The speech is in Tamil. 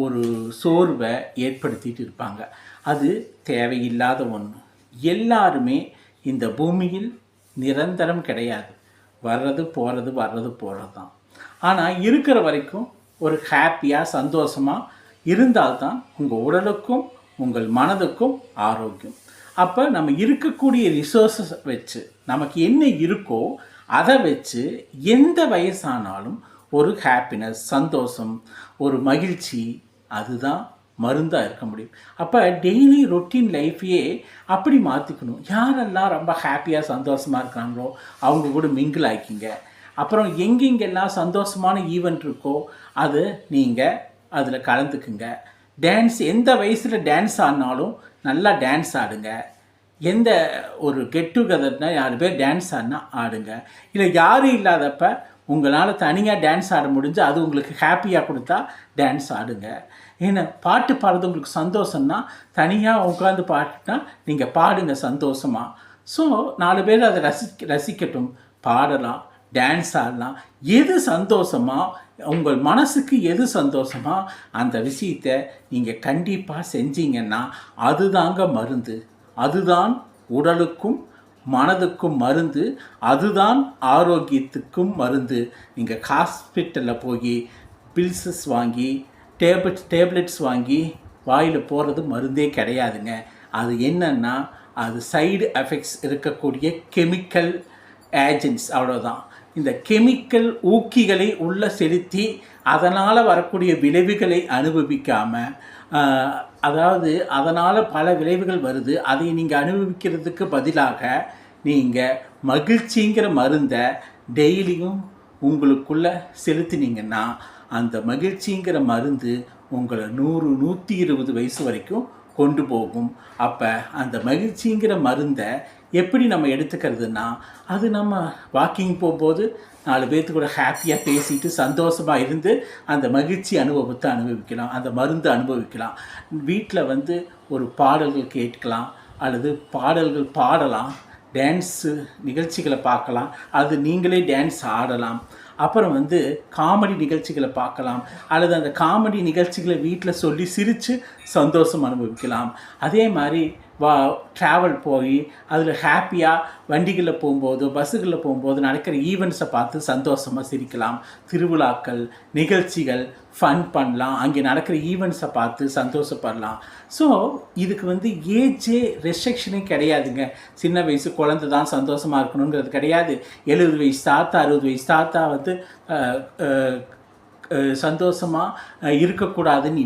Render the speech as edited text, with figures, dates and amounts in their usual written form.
ஒரு சோர்வை ஏற்படுத்திட்டு இருப்பாங்க. அது தேவையில்லாத ஒன்று. எல்லாருமே இந்த பூமியில் நிரந்தரம் கிடையாது. வர்றது போகிறது வர்றது போகிறது தான். ஆனால் இருக்கிற வரைக்கும் ஒரு ஹாப்பியாக சந்தோஷமாக இருந்தால்தான் உங்கள் உடலுக்கும் உங்கள் மனதுக்கும் ஆரோக்கியம். அப்போ நம்ம இருக்கக்கூடிய ரிசோர்ஸஸ் வச்சு நமக்கு என்ன இருக்கோ அதை வச்சு எந்த வயசானாலும் ஒரு ஹாப்பினஸ், சந்தோஷம், ஒரு மகிழ்ச்சி, அதுதான் மருந்தாக இருக்க முடியும். அப்போ டெய்லி ரொட்டீன் லைஃப்பையே அப்படி மாற்றிக்கணும். யாரெல்லாம் ரொம்ப ஹாப்பியாக சந்தோஷமாக இருக்கிறாங்களோ அவங்க கூட மிங்கிள் ஆக்கிங்க. அப்புறம் எங்கெங்கெல்லாம் சந்தோஷமான ஈவெண்ட் இருக்கோ அது நீங்கள் அதில் கலந்துக்குங்க. டான்ஸ் எந்த வயசில் டான்ஸ் ஆடினாலும் நல்லா டான்ஸ் ஆடுங்க. எந்த ஒரு கெட் டுகெதர்னா 4 பேர் டான்ஸ் ஆடினா ஆடுங்க. இல்லை யாரும் இல்லாதப்ப உங்களால் தனியாக டான்ஸ் ஆட முடிஞ்சு அது உங்களுக்கு ஹாப்பியாக கொடுத்தா டான்ஸ் ஆடுங்க. ஏன்னா பாட்டு பாடுறது உங்களுக்கு சந்தோஷம்னா தனியாக உட்காந்து பாட்டுனா நீங்கள் பாடுங்க சந்தோஷமாக. ஸோ 4 பேர் அதை ரசிக்கட்டும். பாடலாம், டான்ஸ் ஆடலாம். எது சந்தோஷமாக உங்கள் மனசுக்கு எது சந்தோஷமாக அந்த விஷயத்தை நீங்கள் கண்டிப்பாக செஞ்சீங்கன்னா அதுதாங்க மருந்து. அதுதான் உடலுக்கும் மனதுக்கும் மருந்து. அதுதான் ஆரோக்கியத்துக்கும் மருந்து. நீங்கள் ஹாஸ்பிட்டலில் போய் பில்ஸஸ் வாங்கி டேப்லெட்ஸ் வாங்கி வாயில் போடுறது மருந்தே கிடையாதுங்க. அது என்னன்னா அது சைடு எஃபெக்ட்ஸ் இருக்கக்கூடிய கெமிக்கல் ஏஜென்ட்ஸ், அவ்வளோதான். இந்த கெமிக்கல் ஊக்கிகளை உள்ளே செலுத்தி அதனால் வரக்கூடிய விளைவுகளை அனுபவிக்காமல், அதாவது அதனால் பல விளைவுகள் வருது, அதை நீங்கள் அனுபவிக்கிறதுக்கு பதிலாக நீங்கள் மகிழ்ச்சிங்கிற மருந்தை டெய்லியும் உங்களுக்குள்ளே செலுத்தினீங்கன்னா அந்த மகிழ்ச்சிங்கிற மருந்து உங்களை 100-120 வயசு வரைக்கும் கொண்டு போகும். அப்போ அந்த மகிழ்ச்சிங்கிற மருந்தை எப்படி நம்ம எடுத்துக்கிறதுனா, அது நம்ம வாக்கிங் போகும்போது 4 பேர்த்து கூட ஹாப்பியாக பேசிட்டு சந்தோஷமாக இருந்து அந்த மகிழ்ச்சி அனுபவத்தை அனுபவிக்கலாம், அந்த மருந்து அனுபவிக்கலாம். வீட்டில் ஒரு பாடல்கள் கேட்கலாம் அல்லது பாடல்கள் பாடலாம், டான்ஸு நிகழ்ச்சிகளை பார்க்கலாம், அது நீங்களே டான்ஸ் ஆடலாம். அப்புறம் காமெடி நிகழ்ச்சிகளை பார்க்கலாம் அல்லது அந்த காமெடி நிகழ்ச்சிகளை வீட்டில் சொல்லி சிரித்து சந்தோஷம் அனுபவிக்கலாம். அதே மாதிரி ட்ராவல் போய் அதில் ஹாப்பியாக வண்டிகளில் போகும்போது பஸ்ஸுகளில் போகும்போது நடக்கிற ஈவெண்ட்ஸை பார்த்து சந்தோஷமாக சிரிக்கலாம். திருவிழாக்கள், நிகழ்ச்சிகள், ஃபன் பண்ணலாம். அங்கே நடக்கிற ஈவெண்ட்ஸை பார்த்து சந்தோஷப்படலாம். ஸோ இதுக்கு ஏஜே ரெஸ்ட்ரிக்ஷனே கிடையாதுங்க. சின்ன வயசு குழந்தை தான் சந்தோஷமாக இருக்கணுங்கிறது கிடையாது. 70 வயசு தாத்தா, 60 வயசு தாத்தா சந்தோஷமாக இருக்கக்கூடாதுன்னு